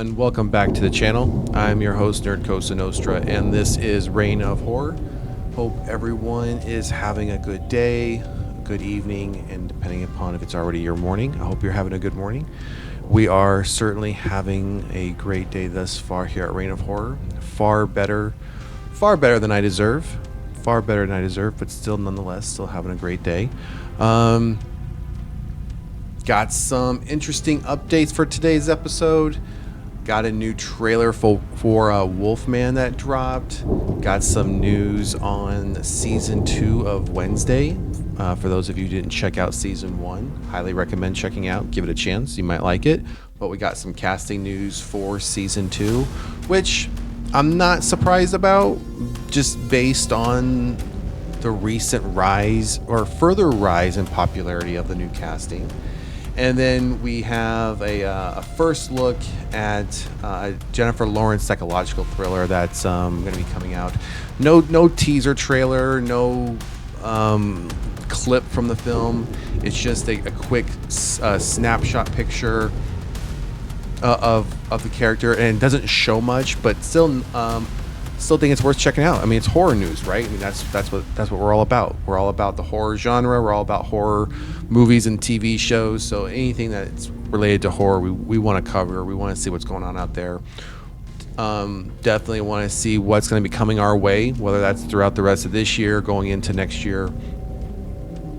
everyone, welcome back to the channel. I'm your host, Nerd Cosa Nostra, and this is Reign of Horror. Hope everyone is having a good day, a good evening, and depending upon if it's already your morning, I hope you're having a good morning. We are certainly having a great day thus far here at Reign of Horror. Far better than I deserve. Far better than I deserve, but still nonetheless, still having a great day. Got some interesting updates for today's episode. Got a new trailer for Wolfman that dropped. Got some news on season 2 of Wednesday. For those of you who didn't check out season 1, highly recommend checking out. Give it a chance. You might like it. But we got some casting news for season 2, which I'm not surprised about, just based on the recent rise or further rise in popularity of the new casting. And then we have a first look at Jennifer Lawrence psychological thriller that's going to be coming out. No teaser trailer, no clip from the film. It's just a quick snapshot picture of the character, and it doesn't show much, but still think it's worth checking out. I mean, it's horror news, right? I mean, that's what we're all about. We're all about the horror genre. We're all about horror movies and TV shows. So anything that's related to horror, we want to cover. We want to see what's going on out there. Definitely want to see what's going to be coming our way, whether that's throughout the rest of this year, going into next year.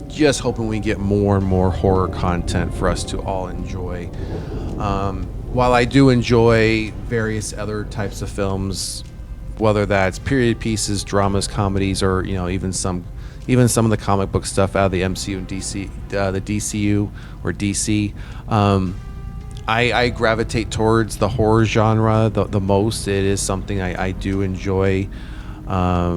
Just hoping we get more and more horror content for us to all enjoy. While I do enjoy various other types of films, whether that's period pieces, dramas, comedies, or even some of the comic book stuff out of the MCU and DC, the DCU or DC, I gravitate towards the horror genre the most. It is something I do enjoy. I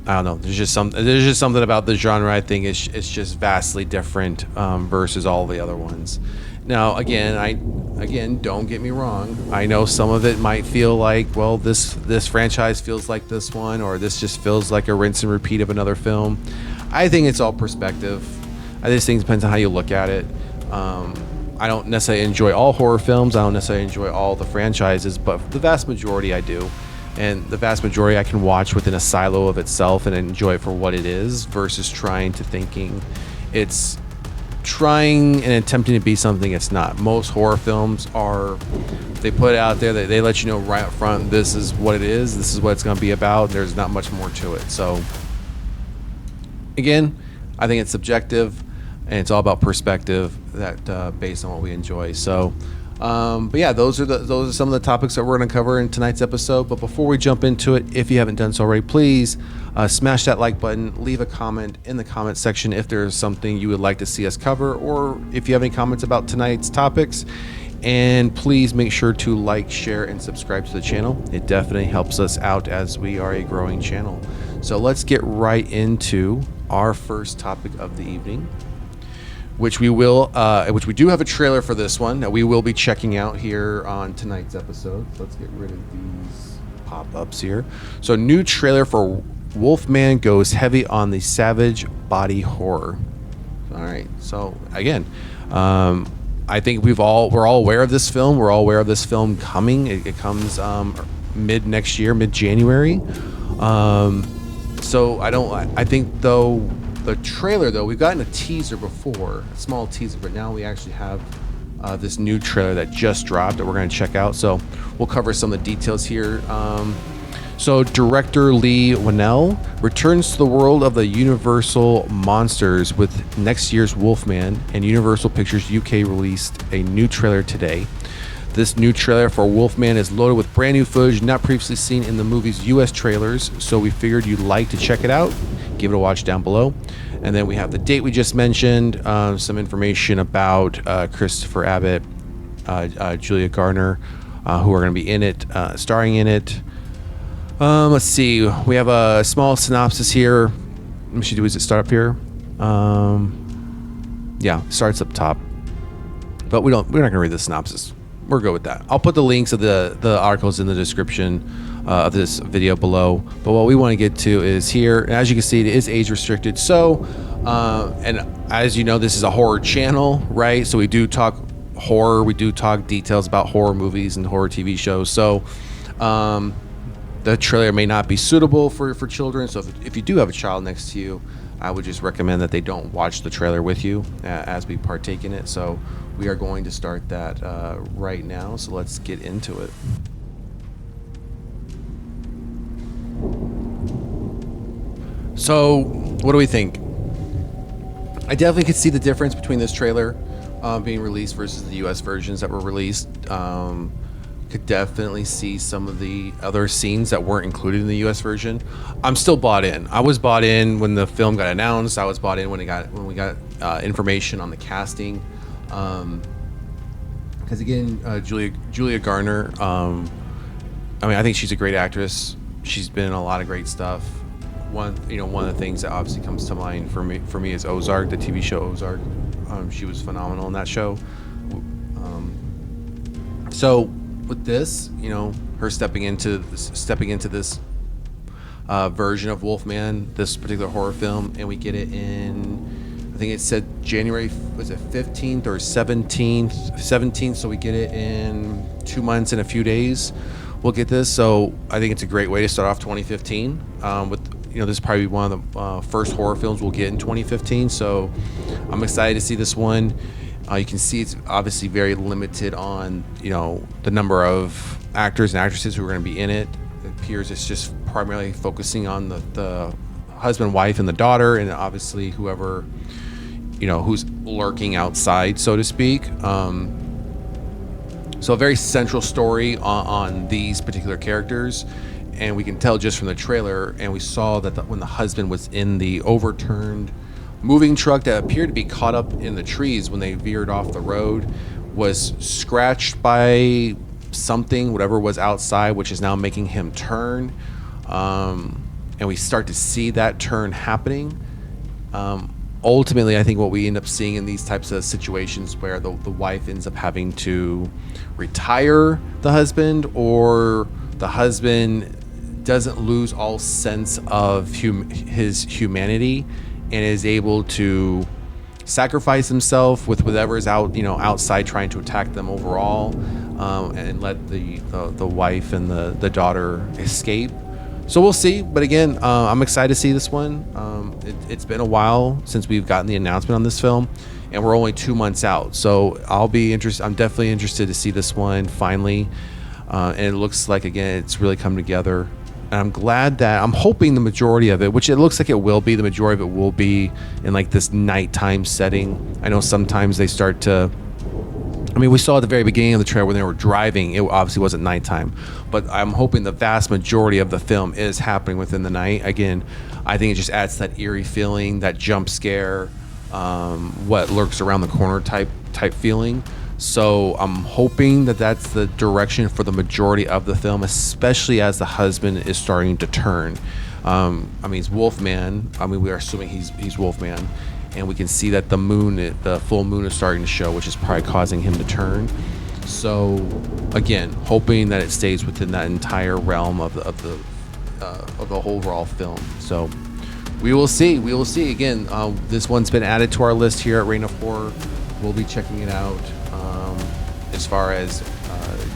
don't know. There's just something about the genre. I think it's just vastly different versus all the other ones. Now, again, don't get me wrong. I know some of it might feel like, well, this franchise feels like this one, or this just feels like a rinse and repeat of another film. I think it's all perspective. I just think it depends on how you look at it. I don't necessarily enjoy all horror films. I don't necessarily enjoy all the franchises, but the vast majority I do. And the vast majority I can watch within a silo of itself and enjoy it for what it is, versus thinking it's trying and attempting to be something it's not. Most horror films they put it out there, they let you know right up front, this is what it is, this is what it's going to be about. There's not much more to it. So again, I think it's subjective, and it's all about perspective, that based on what we enjoy. So but yeah, those are some of the topics that we're going to cover in tonight's episode. But before we jump into it, if you haven't done so already, please smash that like button, leave a comment in the comment section if there's something you would like to see us cover, or if you have any comments about tonight's topics. And please make sure to like, share, and subscribe to the channel. It definitely helps us out as we are a growing channel. So let's get right into our first topic of the evening, which we do have a trailer for this one that we will be checking out here on tonight's episode. So let's get rid of these pop-ups here. So new trailer for Wolfman goes heavy on the savage body horror. All right. So again, I think we're all aware of this film. We're all aware of this film coming. It comes mid next year, mid-January. So I think though, the trailer, though, we've gotten a teaser before, a small teaser, but now we actually have this new trailer that just dropped that we're going to check out. So we'll cover some of the details here. So director Lee Whannell returns to the world of the Universal monsters with next year's Wolfman, and Universal Pictures UK released a new trailer today. This new trailer for Wolfman is loaded with brand new footage not previously seen in the movie's US trailers, so we figured you'd like to check it out. Give it a watch down below. And then we have the date we just mentioned, some information about Christopher Abbott, Julia Garner, who are going to be in it, starring in it. Let's see. We have a small synopsis here. Let me see, does it start up here? Yeah, starts up top. But we're not going to read the synopsis. We're good with that. I'll put the links of the articles in the description of this video below. But what we want to get to is here. And as you can see, it is age restricted. So, and as you know, this is a horror channel, right? So we do talk horror. We do talk details about horror movies and horror TV shows. So the trailer may not be suitable for children. So if you do have a child next to you, I would just recommend that they don't watch the trailer with you as we partake in it. So we are going to start that right now. So let's get into it. So what do we think? I definitely could see the difference between this trailer being released versus the US versions that were released. Could definitely see some of the other scenes that weren't included in the US version. I'm still bought in. I was bought in when the film got announced. I was bought in when we got information on the casting. Because again, Julia Garner, I think she's a great actress. She's been in a lot of great stuff. One of the things that obviously comes to mind for me is Ozark, the TV show Ozark. She was phenomenal in that show. So with this, her stepping into this version of Wolfman, this particular horror film, and we get it in, I think it said January, was it 15th or 17th? So we get it in 2 months and a few days. We'll get this. So I think it's a great way to start off 2015 with. This is probably one of the first horror films we'll get in 2015. So I'm excited to see this one. You can see it's obviously very limited on, the number of actors and actresses who are going to be in it. It appears it's just primarily focusing on the husband, wife, and the daughter, and obviously whoever, who's lurking outside, so to speak. So a very central story on these particular characters. And we can tell just from the trailer, and we saw that when the husband was in the overturned moving truck that appeared to be caught up in the trees when they veered off the road, was scratched by something, whatever was outside, which is now making him turn. And we start to see that turn happening. Ultimately, I think what we end up seeing in these types of situations where the wife ends up having to retire the husband, or the husband doesn't lose all sense of his humanity and is able to sacrifice himself with whatever's outside trying to attack them overall, and let the wife and the daughter escape. So we'll see. But again, I'm excited to see this one. It's been a while since we've gotten the announcement on this film, and we're only 2 months out. So I'm definitely interested to see this one finally. And it looks like, again, it's really come together. And I'm hoping the majority of it, which it looks like it will be, the majority of it will be in like this nighttime setting. I know sometimes they start to, we saw at the very beginning of the trailer when they were driving, it obviously wasn't nighttime, but I'm hoping the vast majority of the film is happening within the night. Again, I think it just adds that eerie feeling, that jump scare, what lurks around the corner type feeling. So I'm hoping that that's the direction for the majority of the film, especially as the husband is starting to turn. He's Wolfman. We are assuming he's Wolfman, and we can see that the full moon is starting to show, which is probably causing him to turn. So again, hoping that it stays within that entire realm of the overall film. So we will see. Again, this one's been added to our list here at Reign of Horror. We'll be checking it out. As far as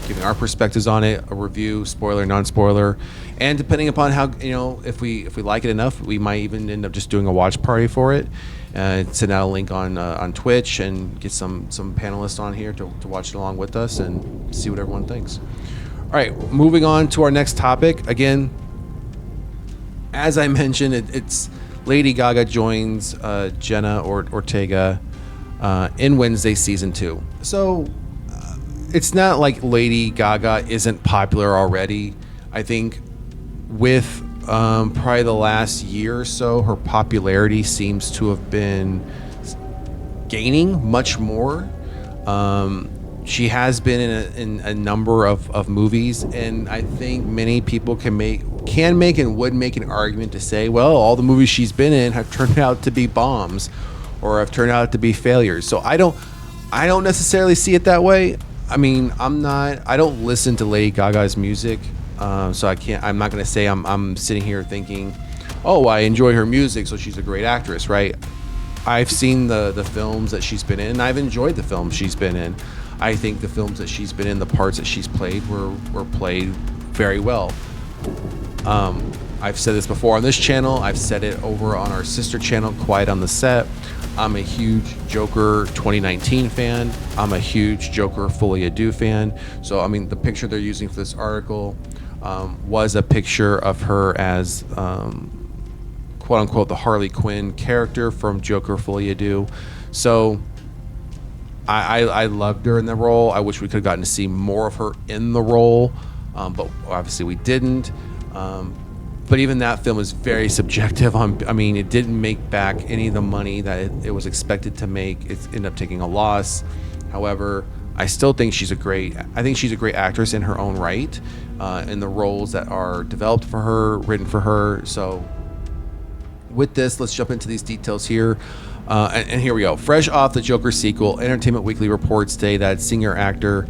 giving our perspectives on it, a review, spoiler, non-spoiler, and depending upon how, if we like it enough, we might even end up just doing a watch party for it. Send out a link on Twitch and get some panelists on here to watch it along with us and see what everyone thinks. All right, moving on to our next topic. Again, as I mentioned, it's Lady Gaga joins Jenna Ortega in Wednesday season 2. So it's not like Lady Gaga isn't popular already. I think with probably the last year or so, her popularity seems to have been gaining much more. She has been in a number of movies, and I think many people can make and would make an argument to say, well, all the movies she's been in have turned out to be bombs or have turned out to be failures. So I don't necessarily see it that way. I don't listen to Lady Gaga's music, so I'm not going to say I'm sitting here thinking, oh, I enjoy her music, so she's a great actress, right? I've seen the films that she's been in, and I've enjoyed the films she's been in. I think the films that she's been in, the parts that she's played, were played very well. I've said this before on this channel. I've said it over on our sister channel, Quiet on the Set. I'm a huge Joker 2019 fan. I'm a huge Joker Folie à Deux fan. So, I mean, the picture they're using for this article was a picture of her as, quote unquote, the Harley Quinn character from Joker Folie à Deux. So, I loved her in the role. I wish we could have gotten to see more of her in the role, but obviously we didn't. But even that film is very subjective. I mean, it didn't make back any of the money that it was expected to make. It ended up taking a loss. However, I still think she's a great actress in her own right, in the roles that are developed for her, written for her. So with this, let's jump into these details here. And here we go. Fresh off the Joker sequel, Entertainment Weekly reports today that singer-actor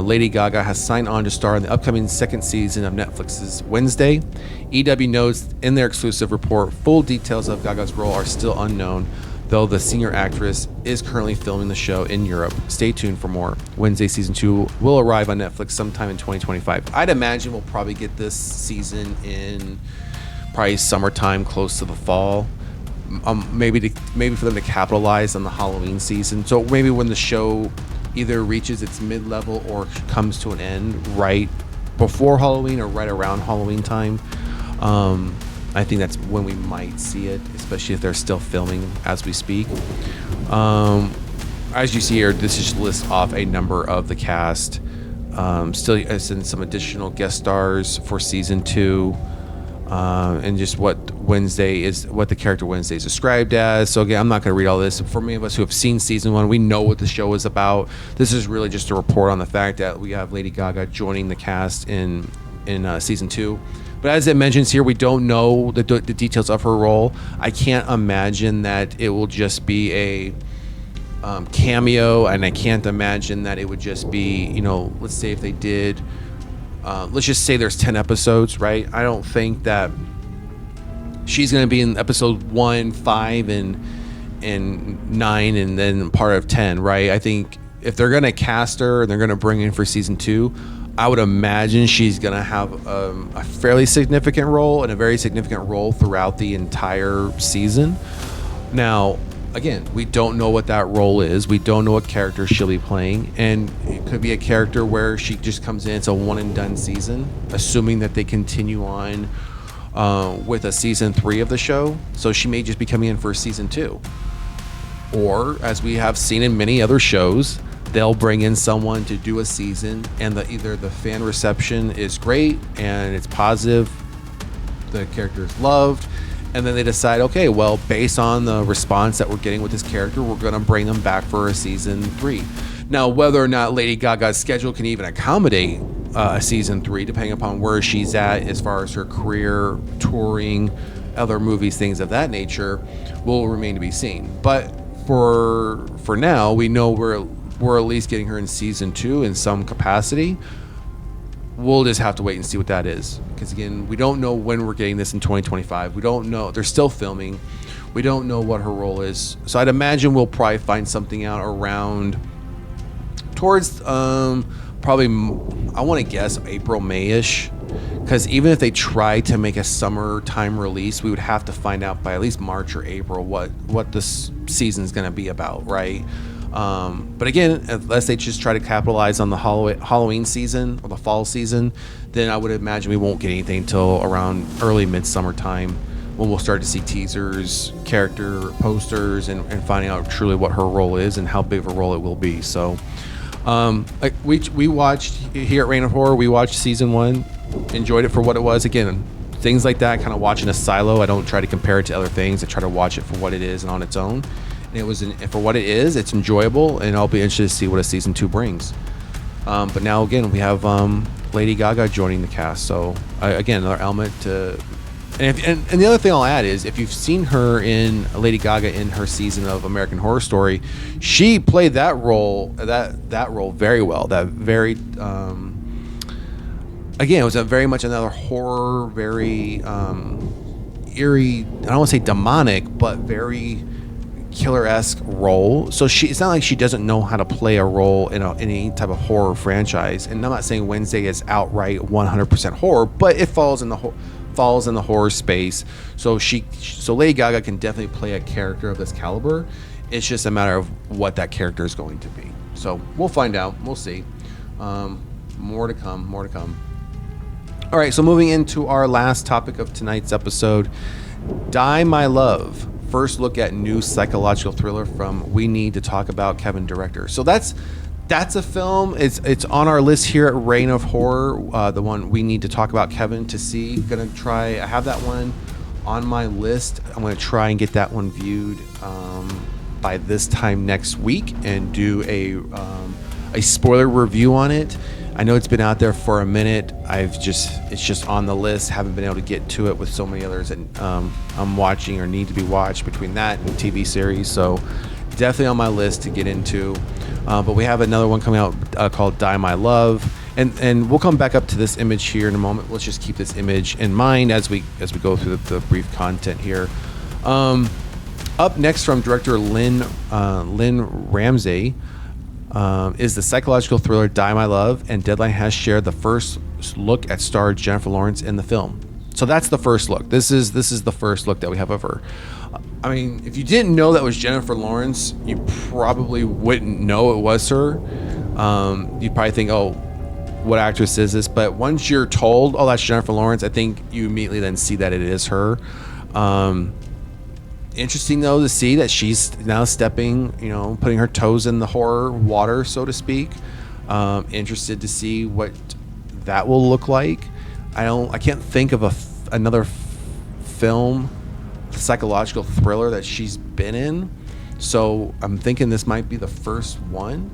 Lady Gaga has signed on to star in the upcoming second season of Netflix's Wednesday. EW notes in their exclusive report, full details of Gaga's role are still unknown, though the singer-actress is currently filming the show in Europe. Stay tuned for more. Wednesday Season 2 will arrive on Netflix sometime in 2025. I'd imagine we'll probably get this season in probably summertime, close to the fall. Maybe for them to capitalize on the Halloween season. So maybe when the show either reaches its mid-level or comes to an end right before Halloween or right around Halloween time, I think that's when we might see it, especially if they're still filming as we speak. As you see here, this just lists off a number of the cast. Still, as in some additional guest stars for season 2. And just what the character Wednesday is described as. So again, I'm not going to read all this. For many of us who have seen season 1, we know what the show is about. This is really just a report on the fact that we have Lady Gaga joining the cast in season 2. But as it mentions here, we don't know the details of her role. I can't imagine that it will just be a cameo, and I can't imagine that it would just be, let's say if they did. Let's just say there's 10 episodes, right? I don't think that she's going to be in episode 1, 5, and 9, and then part of 10, right? I think if they're going to cast her and they're going to bring in for season 2, I would imagine she's going to have a fairly significant role and a very significant role throughout the entire season. Now, again, we don't know what that role is. We don't know what character she'll be playing. And it could be a character where she just comes in. It's a one and done season, assuming that they continue on with a season 3 of the show. So she may just be coming in for season 2. Or, as we have seen in many other shows, they'll bring in someone to do a season, and either the fan reception is great and it's positive, the character is loved, and then they decide, okay, well, based on the response that we're getting with this character, we're going to bring them back for a season 3. Now, whether or not Lady Gaga's schedule can even accommodate a season 3, depending upon where she's at as far as her career, touring, other movies, things of that nature, will remain to be seen. But for now, we know we're at least getting her in season 2 in some capacity. We'll just have to wait and see what that is, because again, we don't know when we're getting this in 2025. We don't know. They're still filming. We don't know what her role is. So I'd imagine we'll probably find something out around towards probably, I want to guess April, May-ish, because even if they try to make a summertime release, we would have to find out by at least March or April what this season's going to be about, right? But again, unless they just try to capitalize on the Halloween season or the fall season, then I would imagine we won't get anything until around early midsummer time, when we'll start to see teasers, character posters, and finding out truly what her role is and how big of a role it will be. So we watched here at Reign of Horror, we watched season 1, enjoyed it for what it was. Again, things like that, kind of watching a silo. I don't try to compare it to other things. I try to watch it for what it is and on its own. And for what it is, it's enjoyable, and I'll be interested to see what a season 2 brings. But now again, we have Lady Gaga joining the cast. So again, another element to. And the other thing I'll add is, if you've seen her in Lady Gaga in her season of American Horror Story, she played that role very well. That very again, it was a very much another horror, very eerie. I don't want to say demonic, but very killer-esque role. So it's not like she doesn't know how to play a role in any type of horror franchise. And I'm not saying Wednesday is outright 100% horror, but it falls in the horror space. So Lady Gaga can definitely play a character of this caliber. It's just a matter of what that character is going to be. So we'll find out. We'll see. More to come. All right, so moving into our last topic of tonight's episode, Die My Love. First look at new psychological thriller from We Need to Talk About Kevin director. So that's a film. It's on our list here at Reign of Horror. The one We Need to Talk About Kevin to see. I have that one on my list. I'm gonna try and get that one viewed by this time next week and do a spoiler review on it. I know it's been out there for a minute. It's just on the list. Haven't been able to get to it with so many others that I'm watching or need to be watched between that and TV series. So definitely on my list to get into. But we have another one coming out called Die My Love, and we'll come back up to this image here in a moment. Let's just keep this image in mind as we go through the brief content here. Up next from director Lynn Ramsey. Is the psychological thriller Die My Love, and Deadline has shared the first look at star Jennifer Lawrence in the film. So that's the first look. This is the first look that we have of her. I mean, if you didn't know that was Jennifer Lawrence, you probably wouldn't know it was her. You'd probably think, oh, what actress is this? But once you're told, oh, that's Jennifer Lawrence, I think you immediately then see that it is her. Interesting though to see that she's now stepping, putting her toes in the horror water, so to speak. Interested to see what that will look like. I can't think of another film, psychological thriller that she's been in. So I'm thinking this might be the first one.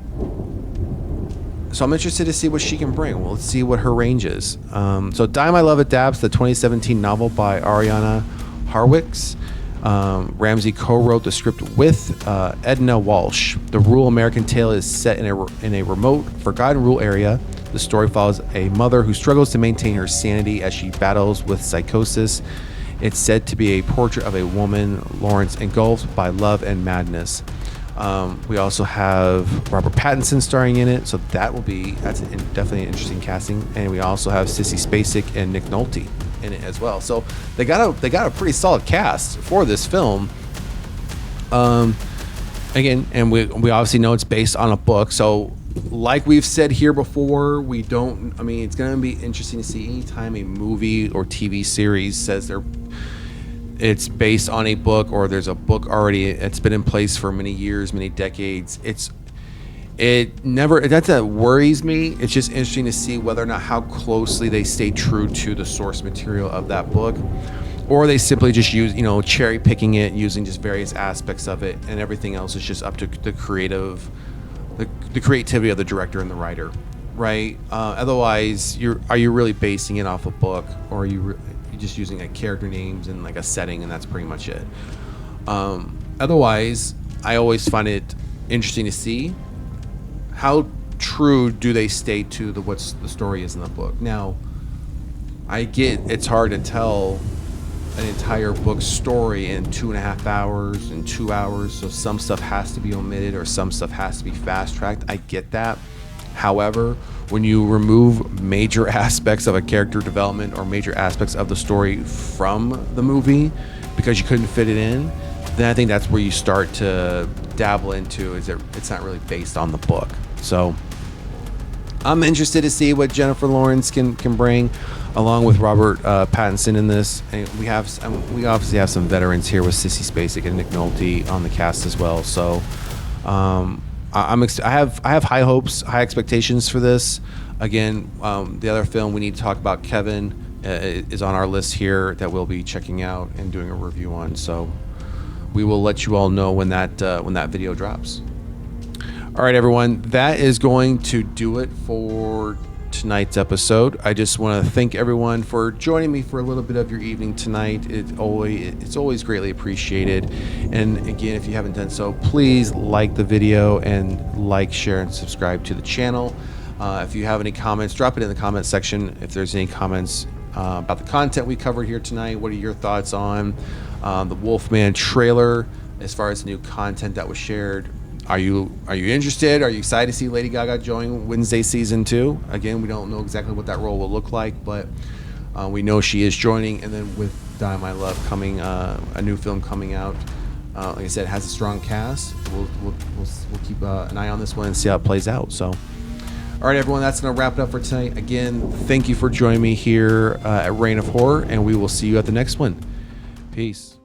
So I'm interested to see what she can bring. Well, let's see what her range is. So Die My Love adapts the 2017 novel by Ariana Harwicks. Ramsey co-wrote the script with Edna Walsh. The rural American tale is set in a remote, forgotten rural area. The story follows a mother who struggles to maintain her sanity as she battles with psychosis. It's said to be a portrait of a woman, Lawrence, engulfed by love and madness. We also have Robert Pattinson starring in it, so that's definitely an interesting casting. And we also have Sissy Spacek and Nick Nolte in it as well. So they got a pretty solid cast for this film. Again, and we obviously know it's based on a book. So like we've said here before, it's going to be interesting to see anytime a movie or TV series says it's based on a book, or there's a book already, it's been in place for many years, many decades. That worries me. It's just interesting to see whether or not how closely they stay true to the source material of that book, or they simply just use, cherry picking it, using just various aspects of it, and everything else is just up to the creativity of the director and the writer, right? Otherwise, are you really basing it off a book, or are you just using like character names and like a setting, and that's pretty much it? Otherwise, I always find it interesting to see how true do they stay to what the story is in the book. Now, I get it's hard to tell an entire book story in 2.5 hours and 2 hours, so some stuff has to be omitted or some stuff has to be fast-tracked. I get that. However, when you remove major aspects of a character development or major aspects of the story from the movie because you couldn't fit it in, then I think that's where you start to dabble into it's not really based on the book. So I'm interested to see what Jennifer Lawrence can bring, along with Robert Pattinson in this. And we obviously have some veterans here with Sissy Spacek and Nick Nolte on the cast as well. So I have high hopes, high expectations for this. Again, the other film We Need to Talk About Kevin is on our list here that we'll be checking out and doing a review on. So we will let you all know when that video drops. All right, everyone, that is going to do it for tonight's episode. I just want to thank everyone for joining me for a little bit of your evening tonight. It's always greatly appreciated. And again, if you haven't done so, please like the video and share, and subscribe to the channel. If you have any comments, drop it in the comment section. If there's any comments about the content we covered here tonight, what are your thoughts on the Wolfman trailer? as far as new content that was shared. Are you interested? Are you excited to see Lady Gaga join Wednesday season 2? Again, we don't know exactly what that role will look like, but we know she is joining. And then with Die My Love coming, a new film coming out, like I said, it has a strong cast. We'll keep an eye on this one and see how it plays out. So, all right, everyone, that's going to wrap it up for tonight. Again, thank you for joining me here at Reign of Horror, and we will see you at the next one. Peace.